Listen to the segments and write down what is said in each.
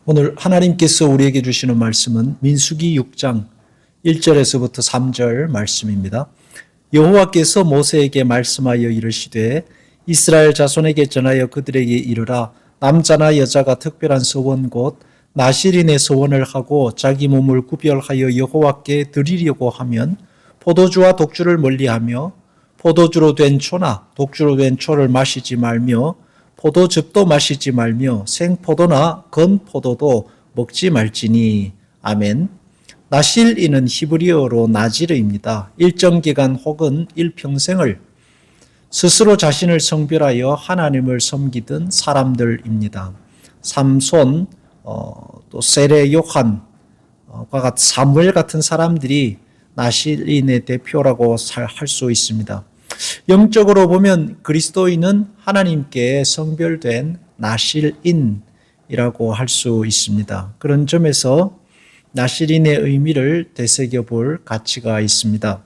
오늘 하나님께서 우리에게 주시는 말씀은 민수기 6장 1절에서부터 3절 말씀입니다. 여호와께서 모세에게 말씀하여 이르시되 이스라엘 자손에게 전하여 그들에게 이르라. 남자나 여자가 특별한 서원 곧 나실인의 서원을 하고 자기 몸을 구별하여 여호와께 드리려고 하면 포도주와 독주를 멀리하며 포도주로 된 초나 독주로 된 초를 마시지 말며 포도즙도 마시지 말며 생포도나 건포도도 먹지 말지니. 아멘. 나실인은 히브리어로 나지르입니다. 일정 기간 혹은 일평생을 스스로 자신을 성별하여 하나님을 섬기던 사람들입니다. 삼손, 또 세례 요한과 같은 사무엘 같은 사람들이 나실인의 대표라고 할 수 있습니다. 영적으로 보면 그리스도인은 하나님께 성별된 나실인이라고 할 수 있습니다. 그런 점에서 나실인의 의미를 되새겨볼 가치가 있습니다.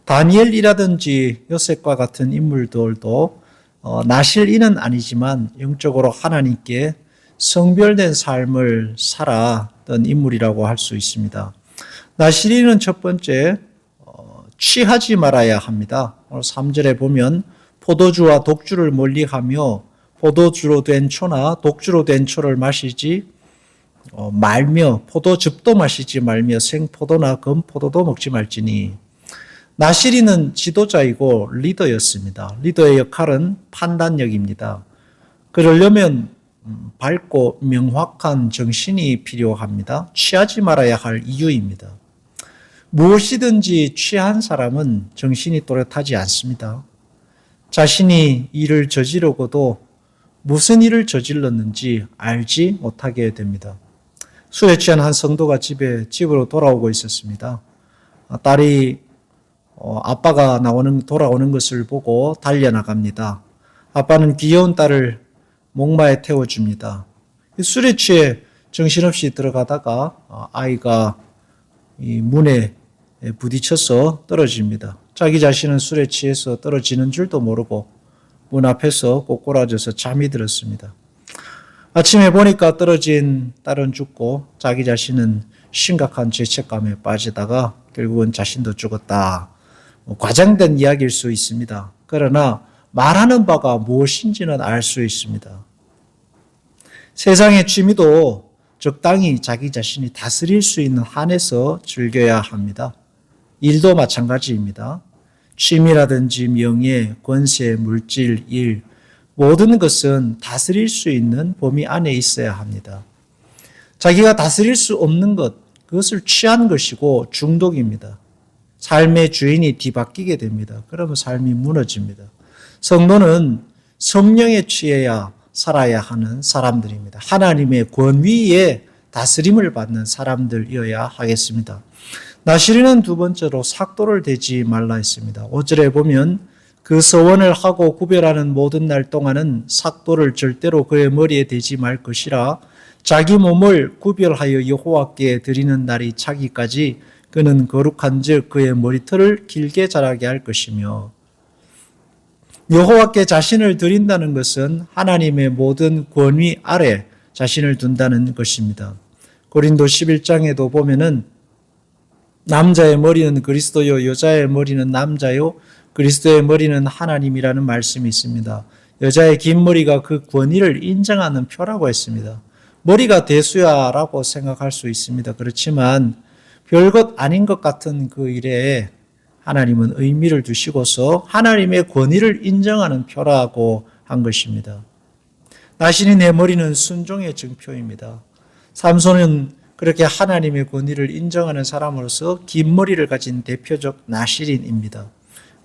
다니엘이라든지 요셉과 같은 인물들도 나실인은 아니지만 영적으로 하나님께 성별된 삶을 살았던 인물이라고 할 수 있습니다. 나실인은 첫 번째 취하지 말아야 합니다. 오늘 3절에 보면 포도주와 독주를 멀리하며 포도주로 된 초나 독주로 된 초를 마시지 말며 포도즙도 마시지 말며 생포도나 건포도도 먹지 말지니. 나실인은 지도자이고 리더였습니다. 리더의 역할은 판단력입니다. 그러려면 밝고 명확한 정신이 필요합니다. 취하지 말아야 할 이유입니다. 무엇이든지 취한 사람은 정신이 또렷하지 않습니다. 자신이 일을 저지르고도 무슨 일을 저질렀는지 알지 못하게 됩니다. 술에 취한 한 성도가 집으로 돌아오고 있었습니다. 딸이 아빠가 돌아오는 것을 보고 달려나갑니다. 아빠는 귀여운 딸을 목마에 태워줍니다. 술에 취해 정신없이 들어가다가 아이가 이 문에 부딪혀서 떨어집니다. 자기 자신은 술에 취해서 떨어지는 줄도 모르고 문 앞에서 꼬꾸라져서 잠이 들었습니다. 아침에 보니까 떨어진 딸은 죽고 자기 자신은 심각한 죄책감에 빠지다가 결국은 자신도 죽었다. 과장된 이야기일 수 있습니다. 그러나 말하는 바가 무엇인지는 알 수 있습니다. 세상의 취미도 적당히 자기 자신이 다스릴 수 있는 한에서 즐겨야 합니다. 일도 마찬가지입니다. 취미라든지 명예, 권세, 물질, 일, 모든 것은 다스릴 수 있는 범위 안에 있어야 합니다. 자기가 다스릴 수 없는 것, 그것을 취한 것이고 중독입니다. 삶의 주인이 뒤바뀌게 됩니다. 그러면 삶이 무너집니다. 성도는 성령에 취해야 살아야 하는 사람들입니다. 하나님의 권위에 다스림을 받는 사람들이어야 하겠습니다. 나실인은 두 번째로 삭도를 대지 말라 했습니다. 5절에 보면 그 서원을 하고 구별하는 모든 날 동안은 삭도를 절대로 그의 머리에 대지 말 것이라. 자기 몸을 구별하여 여호와께 드리는 날이 차기까지 그는 거룩한즉 그의 머리털을 길게 자라게 할 것이며. 여호와께 자신을 드린다는 것은 하나님의 모든 권위 아래 자신을 둔다는 것입니다. 고린도 11장에도 보면은 남자의 머리는 그리스도요 여자의 머리는 남자요 그리스도의 머리는 하나님이라는 말씀이 있습니다. 여자의 긴 머리가 그 권위를 인정하는 표라고 했습니다. 머리가 대수야라고 생각할 수 있습니다. 그렇지만 별것 아닌 것 같은 그 일에 하나님은 의미를 두시고서 하나님의 권위를 인정하는 표라고 한 것입니다. 나실이 내 머리는 순종의 증표입니다. 삼손은 그렇게 하나님의 권위를 인정하는 사람으로서 긴 머리를 가진 대표적 나실인입니다.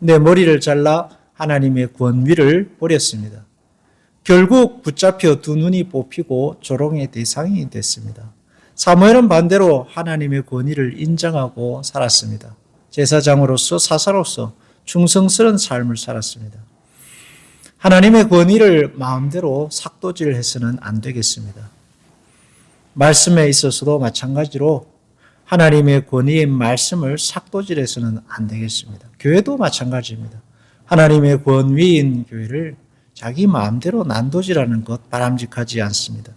내 머리를 잘라 하나님의 권위를 버렸습니다. 결국 붙잡혀 두 눈이 뽑히고 조롱의 대상이 됐습니다. 사무엘은 반대로 하나님의 권위를 인정하고 살았습니다. 제사장으로서 사사로서 충성스러운 삶을 살았습니다. 하나님의 권위를 마음대로 삭도질해서는 안 되겠습니다. 말씀에 있어서도 마찬가지로 하나님의 권위의 말씀을 삭도질해서는 안 되겠습니다. 교회도 마찬가지입니다. 하나님의 권위인 교회를 자기 마음대로 난도질하는 것 바람직하지 않습니다.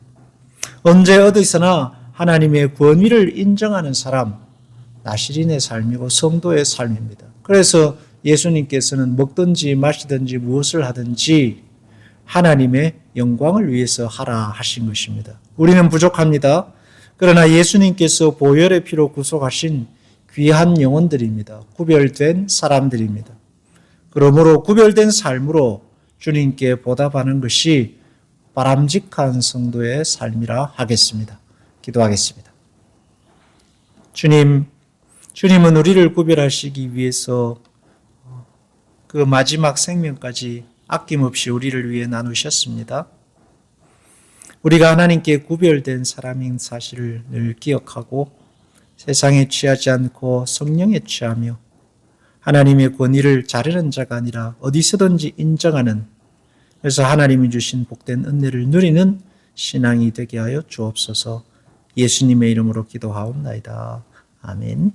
언제 어디서나 하나님의 권위를 인정하는 사람, 나시린의 삶이고 성도의 삶입니다. 그래서 예수님께서는 먹든지 마시든지 무엇을 하든지 하나님의 영광을 위해서 하라 하신 것입니다. 우리는 부족합니다. 그러나 예수님께서 보혈의 피로 구속하신 귀한 영혼들입니다. 구별된 사람들입니다. 그러므로 구별된 삶으로 주님께 보답하는 것이 바람직한 성도의 삶이라 하겠습니다. 기도하겠습니다. 주님은 우리를 구별하시기 위해서 그 마지막 생명까지 아낌없이 우리를 위해 나누셨습니다. 우리가 하나님께 구별된 사람인 사실을 늘 기억하고 세상에 취하지 않고 성령에 취하며 하나님의 권위를 자르는 자가 아니라 어디서든지 인정하는, 그래서 하나님이 주신 복된 은혜를 누리는 신앙이 되게 하여 주옵소서. 예수님의 이름으로 기도하옵나이다. 아멘.